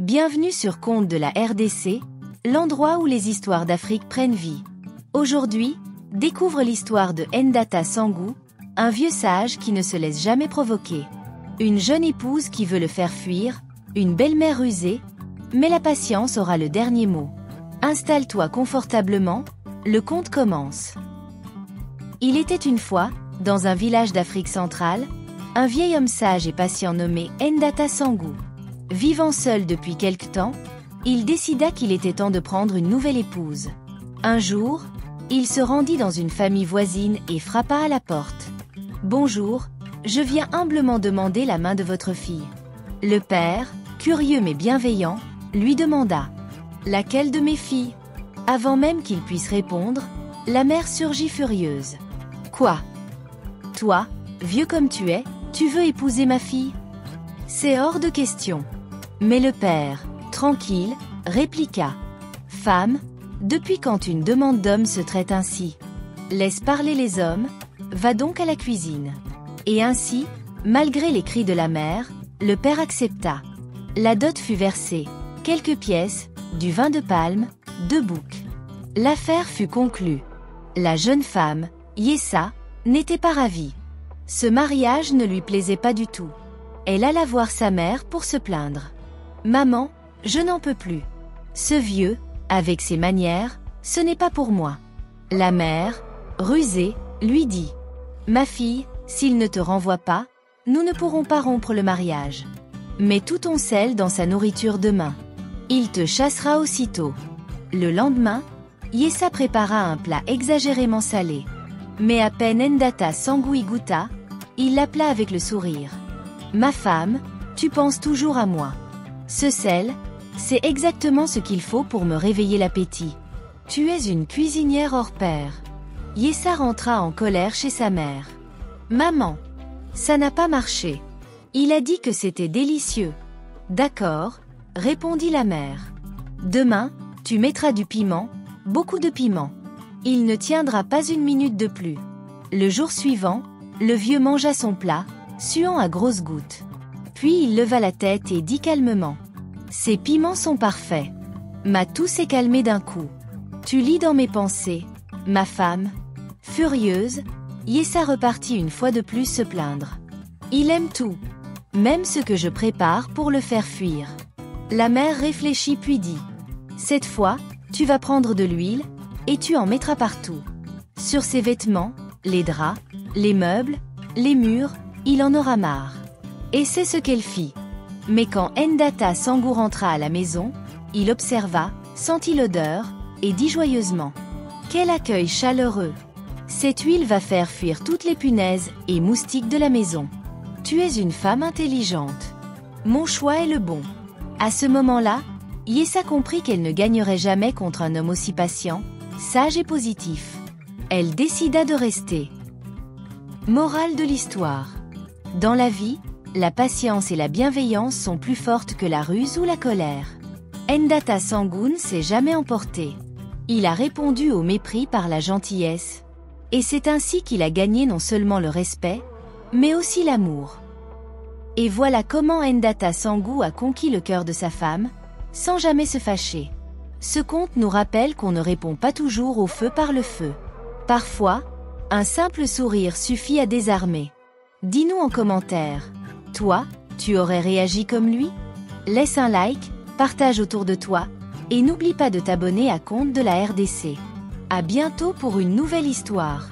Bienvenue sur Contes de la RDC, l'endroit où les histoires d'Afrique prennent vie. Aujourd'hui, découvre l'histoire de Ndata Sangou, un vieux sage qui ne se laisse jamais provoquer. Une jeune épouse qui veut le faire fuir, une belle-mère rusée, mais la patience aura le dernier mot. Installe-toi confortablement, le conte commence. Il était une fois, dans un village d'Afrique centrale, un vieil homme sage et patient nommé Ndata Sangou. Vivant seul depuis quelque temps, il décida qu'il était temps de prendre une nouvelle épouse. Un jour, il se rendit dans une famille voisine et frappa à la porte. « Bonjour, je viens humblement demander la main de votre fille. » Le père, curieux mais bienveillant, lui demanda « Laquelle de mes filles ?» Avant même qu'il puisse répondre, la mère surgit furieuse. « Quoi ? Toi, vieux comme tu veux épouser ma fille ? C'est hors de question. » Mais le père, tranquille, répliqua. « Femme, depuis quand une demande d'homme se traite ainsi ? Laisse parler les hommes, va donc à la cuisine. » Et ainsi, malgré les cris de la mère, le père accepta. La dot fut versée, quelques pièces, du vin de palme, 2 boucs. L'affaire fut conclue. La jeune femme, Yessa, n'était pas ravie. Ce mariage ne lui plaisait pas du tout. Elle alla voir sa mère pour se plaindre. « Maman, je n'en peux plus. Ce vieux, avec ses manières, ce n'est pas pour moi. » La mère, rusée, lui dit « Ma fille, s'il ne te renvoie pas, nous ne pourrons pas rompre le mariage. Mets tout ton sel dans sa nourriture demain. Il te chassera aussitôt. » Le lendemain, Yessa prépara un plat exagérément salé. Mais à peine Ndata Sangou y goûta, il l'appela avec le sourire. « Ma femme, tu penses toujours à moi. Ce sel, c'est exactement ce qu'il faut pour me réveiller l'appétit. Tu es une cuisinière hors pair. » Yessa rentra en colère chez sa mère. « Maman, ça n'a pas marché. Il a dit que c'était délicieux. »« D'accord, » répondit la mère. « Demain, tu mettras du piment, beaucoup de piment. Il ne tiendra pas une minute de plus. » Le jour suivant, le vieux mangea son plat, suant à grosses gouttes. Puis il leva la tête et dit calmement. « Ces piments sont parfaits. » Ma toux s'est calmée d'un coup. « Tu lis dans mes pensées, ma femme. » Furieuse, Yessa repartit une fois de plus se plaindre. « Il aime tout, même ce que je prépare pour le faire fuir. » La mère réfléchit puis dit. « Cette fois, tu vas prendre de l'huile, et tu en mettras partout. Sur ses vêtements, les draps, les meubles, les murs, il en aura marre. » Et c'est ce qu'elle fit. Mais quand Ndata Sangou rentra à la maison, il observa, sentit l'odeur, et dit joyeusement. « Quel accueil chaleureux! Cette huile va faire fuir toutes les punaises et moustiques de la maison. Tu es une femme intelligente. Mon choix est le bon. » À ce moment-là, Yessa comprit qu'elle ne gagnerait jamais contre un homme aussi patient, sage et positif. Elle décida de rester. Morale de l'histoire. Dans la vie, la patience et la bienveillance sont plus fortes que la ruse ou la colère. Ndata Sangou ne s'est jamais emporté. Il a répondu au mépris par la gentillesse. Et c'est ainsi qu'il a gagné non seulement le respect, mais aussi l'amour. Et voilà comment Ndata Sangou a conquis le cœur de sa femme, sans jamais se fâcher. Ce conte nous rappelle qu'on ne répond pas toujours au feu par le feu. Parfois, un simple sourire suffit à désarmer. Dis-nous en commentaire. Toi, tu aurais réagi comme lui ? Laisse un like, partage autour de toi, et n'oublie pas de t'abonner à Contes de la RDC. À bientôt pour une nouvelle histoire.